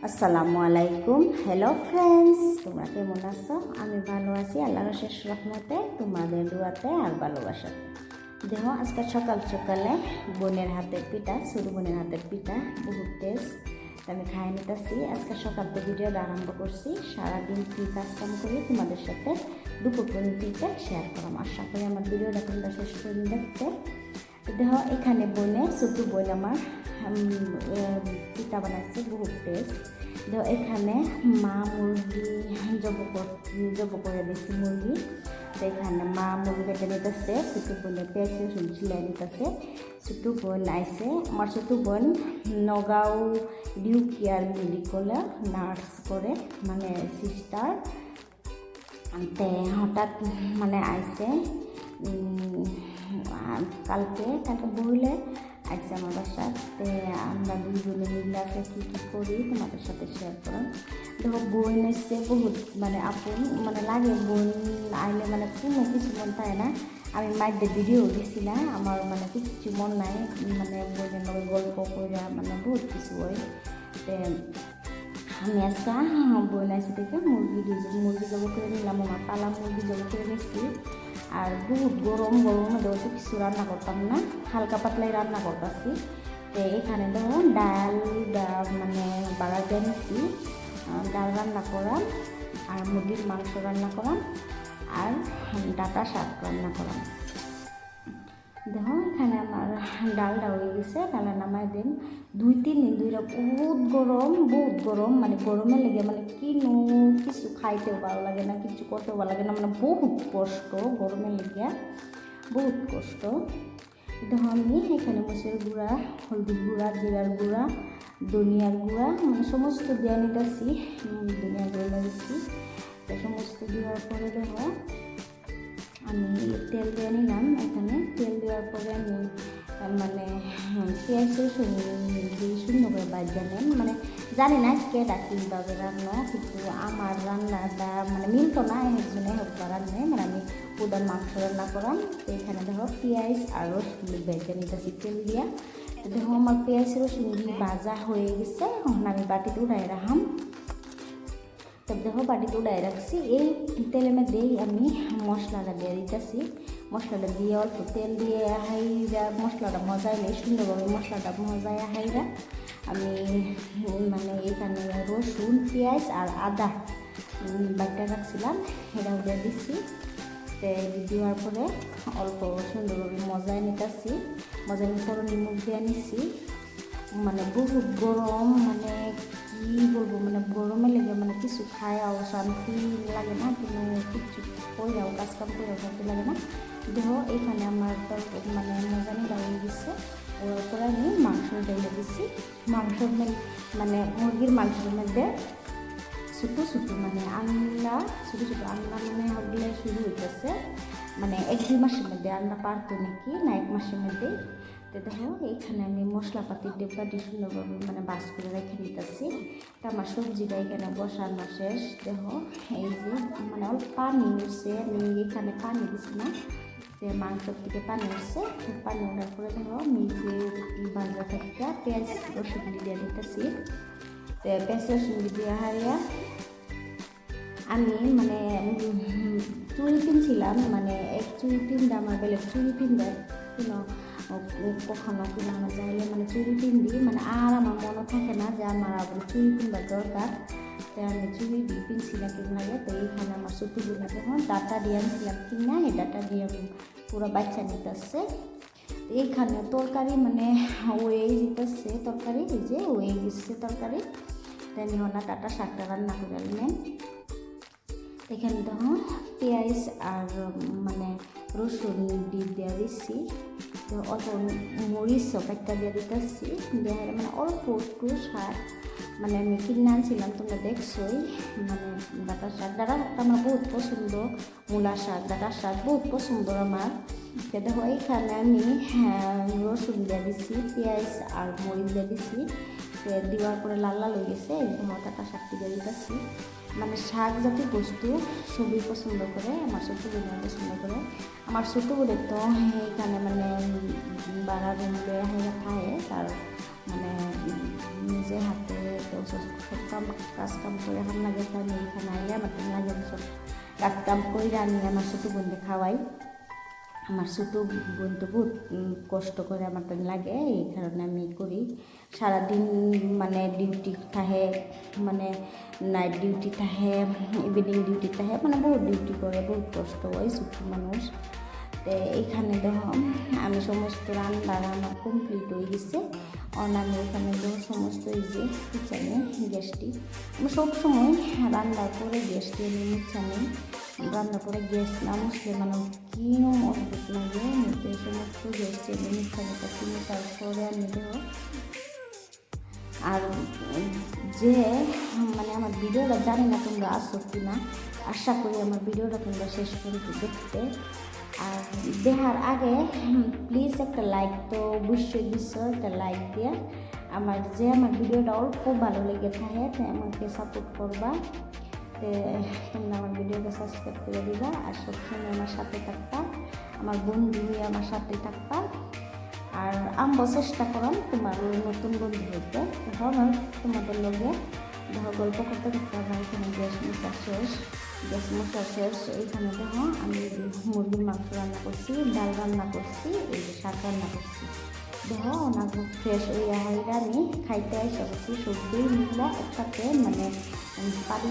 আসসালামু আলাইকুম। Hello friends, তোমরা কেমন আছো? আমি ভালো আছি, আল্লাহর শেষ রহমতে, তোমাদের দোয়াতে আর ভালোবাসাতে। দেখো আজকে সকাল সকালে বোনের হাতের পিঠা, ছোটো বোনের হাতের পিঠা বহুত টেস্ট। আমি খাই নিতেছি। আজকে সকাল থেকে ভিডিওটা আরম্ভ করছি। সারাদিন কী কাজ কাম করি তোমাদের সাথে দুপুর পর্যন্ত শেয়ার করলাম। আশা করি আমার ভিডিওটা তোমরা শেষ করে দেখতে। দেখো এখানে বনে ছোটো বোন আমার পিঠা বানাইছে বহুত টেস্ট। দেখো এখানে মা মুরগি জব করে দিয়েছি মুরগি। তো এখানে মা মুরগি কেটে নিতেছে, ছোটো বোনে পেঁয়াজ রসুন ছিলাই নিতেছে। ছোটো বোন আইসে, আমার ছোটো বোন নগাঁও ডিউ কেয়ার মেডিকেলে নার্স করে, মানে সিস্টার। তে হঠাৎ মানে আইসে কালকে বইলে আইসে আমার বাসাতে। আমরা দুজনে মিলে আছে কী কী করি তোমাদের সাথে শেয়ার করলাম। দেখো বোন এসছে বহুত মানে আপন মানে লাগে, বোন আইলে মানে কোনো কিছু মন থাকে না। আমি মাইদের ভিডিও দিছি না, আমার মানে কিছু মন নাই, মানে বোনের লগে গল্প করে মানে বহুত কিছু হয়। তে আমি আজকে বোন আসি থেকে মুরগি জব করে নিলাম, আমার পালা মুরগি জব করে নিচ্ছি। আর বহুত গরম দেবো তো কিছু রান্না করতাম না, হালকা পাতলাই রান্না করতেছি। তো এখানে দেখো ডাল মানে বাগার দিয়ে নিচ্ছি, ডাল রান্না করাম আর মুরগির মাংস রান্না করাম আর ডাটা শাক রান্না করাম। দেখো এখানে আমার ডালটা হয়ে গেছে, ডালা নামাই দিন। 2-3 দিন ধরে বহুত গরম মানে গরমে লেগে মানে কিছু খাইতেও ভালো লাগে না, কিছু করতেও ভালো লাগে না, মানে বহুত কষ্ট গরমে লেগে, বহুত কষ্ট। দেখো আমি এখানে মরিচের গুঁড়া, হলদির গুঁড়া, জিরার গুঁড়া, ধনিয়ার গুঁড়া মানে সমস্ত দিয়ে নিতেছি। ধনিয়ার গুঁড়া লাগিয়েছি, সমস্ত দেওয়ার পরে দেখো আমি তেল দিয়ে নিলাম। এখানে তেল দেওয়ার পরে আমি মানে পেঁয়াজ রসুন দিয়ে সুন্দর করে বাজিয়ে নেন। মানে জানি না কেটা কীভাবে রান্না, কিন্তু আমার রান্নাটা মানে মিলতো না, একজনে হোক বা রান্নে মানে আমি ওদের মাংস রান্না করাম। তো এখানে দেখো পেঁয়াজ আর রসুন বেজে নিতেছি তেল দিয়া। তো দেখো আমার পেঁয়াজ রসুন ভাজা হয়ে গেছে, এখন আমি বাটিতে উঠাই রাখাম। তবে দেখো বাটিতে উড়াই রাখছি। এই তেলের মধ্যেই আমি মশলাটা দিয়ে দিতেছি। মশলাটা দিয়ে অল্প তেল দিয়ে হাইরা মশলাটা মজাইলে সুন্দরভাবে মশলাটা মজায় হাইরা আমি মানে এখানে রসুন পেঁয়াজ আর আদা বাটা রাখছিলাম, এটাও দিয়ে দিচ্ছি। তো দেওয়ার পরে অল্প সুন্দরভাবে মজায় নিতেছি, মজায় পরে নিমখ দিয়ে নিচ্ছি। মানে বহুত গরম, মানে কী বলবো, মানে গরমে লেগে মানে কিছু খায়াও শান্তি লাগে না, কোনো কিছু কইরাও কাজ কাম করেও শান্তি লাগে না। দেখো এখানে আমার মানে মজানি লাগিয়ে দিচ্ছে। ওর উপরে আমি মাংস ঢেলে দিচ্ছি। মাংসের মানে মুরগির মাংসের মধ্যে ছোটো মানে আন্না ছোটো আন্না মানে হলে শুরু হইতেছে, মানে 1-2 মাসের মধ্যে আন্না পারতো নাকি না 1 মাসের মধ্যেই। তো দেখো এইখানে আমি মশলাপাতির ডিব্বাটি সুন্দরভাবে মানে বাস করে রেখে দিতেছি। তো আমার সবজিটা এখানে বসানো শেষ। দেখো এই যে মানে অল্প পানি উঠছে, আমি এখানে পানি দিচ্ছি না, তো মাংসের থেকে পানি উঠছে। পানি ওঠার পরে দেখো আমি যে বাজা থেকে পেঁয়াজ রসুন দিয়ে দিতেছি। তো পেঁয়াজ রসুন দিয়ে হারিয়া আমি মানে চুড়ি কিনছিলাম, মানে এক চুড়ি কিনতে আমার বেলে চুড়ি কিনতে কখনো কিনানো যাইলে মানে চুড়ি কিনবি, মানে আর আমার মনে থাকে না যে আমার আবার চুড়ি কিনবার দরকার। তো আমি চুড়ি দিয়ে কিনছি না কিন লাগে। তো এইখানে আমার ছোটো বোনা যখন ডাটা দিয়ে আনছিলাম কিনা, এই ডাটা দিয়ে আমি পুরো বাচ্চা নিতেছে। তো এইখানে তরকারি মানে ওয়ে যেতেছে, তরকারি এই যে ওয়ে গেছে তরকারি। তো আমি ওনা ডাটা শাকটা রান্না করে নেন। এখানে দেখো পেঁয়াজ আর মানে রসুন দিয়ে দিচ্ছি। তো অল্প মরিচ একটা দিয়ে দিতেছি, দিয়ে মানে অল্প একটু শাক মানে আমি কিনে আনছিলাম, তোমরা দেখছোই। মানে ডাটা শাকটা আমার বহুত পছন্দ, মূলা শাক ডাটা শাক বহুত পছন্দ আমার। দেখো এইখানে আমি রসুন দিয়ে দিচ্ছি, পেঁয়াজ আর মরিচ দিয়ে দিচ্ছি। দেওয়ার পরে লাল লাল হয়ে গেছে, ডাটা শাকটি দিয়ে দিতেছি। মানে শাক জাতীয় বস্তু সবই পছন্দ করে, আমার ছোটো বোনের পছন্দ করে। আমার ছোটো বোনের তো এখানে মানে বাড়া রুম লয়ে খায়, তার মানে নিজে হাতে তো সব কাজ কাম করে হাম লাগে, তাই আমি এখানে আইলে আমার তো লাগে সব কাজ কাম করে আমি আমার ছোটো বোনকে খাওয়াই। আমার ছোটো বোন তো বহুত কষ্ট করে আমার তো লাগে, এই কারণে আমি করি। সারাদিন মানে ডিউটি থাকে, মানে নাইট ডিউটি থাকে, ইভিনিং ডিউটি থাকে, মানে বহুত ডিউটি করে, বহুত কষ্ট হয় ছোটো মানুষ। তো এইখানে দেখো আমি সমস্ত রান্না আমার কমপ্লিট হয়ে গেছে। আমি এখানে দেখো সমস্ত এই যে কিচেনে গ্যাসটি আমি সবসময় রান্নার পরে গ্যাসটি আমি মুছা নিই। রান্না করে গ্যাস না মুছলে মানে কিরম অদ্ভুত লাগে। এই সমস্ত গ্যাসটি আমি মুছা নিতেছি, মুছার পরে আমি দেখো আর যে মানে আমার ভিডিওটা জানি না তোমরা আসো কি না, আশা করি আমার ভিডিওটা তোমরা শেষ পর্যন্ত দেখতে। আর দেখার আগে প্লিজ একটা লাইক তো অবশ্যই দিচ্ছ, একটা লাইক দিয়ে আমার ভিডিওটা অল্প ভালো লেগে থাকে তাই আমাকে সাপোর্ট করবা। তোমরা আমার ভিডিওটা সাবস্ক্রাইব করে দিবা আর সবসময় আমার সাথে থাকবা, আমার বন্ধু হয়ে আমার সাথে থাকবা। আর আমরা চেষ্টা করাম তোমার নতুন বন্ধু হইতে। আমার তোমাদের লগে দেখো গল্প করতে করতে আমার এখানে গ্যাস মশা শেষ। এইখানে দেখো আমি মুরগির মাংস রান্না করছি, ডাল রান্না করছি, এই যে শাক রান্না করছি। দেখো অনেক ফ্রেশ হইয়া আমি খাইতে এসে করছি, সবজি মিলা একসাথে মানে পানি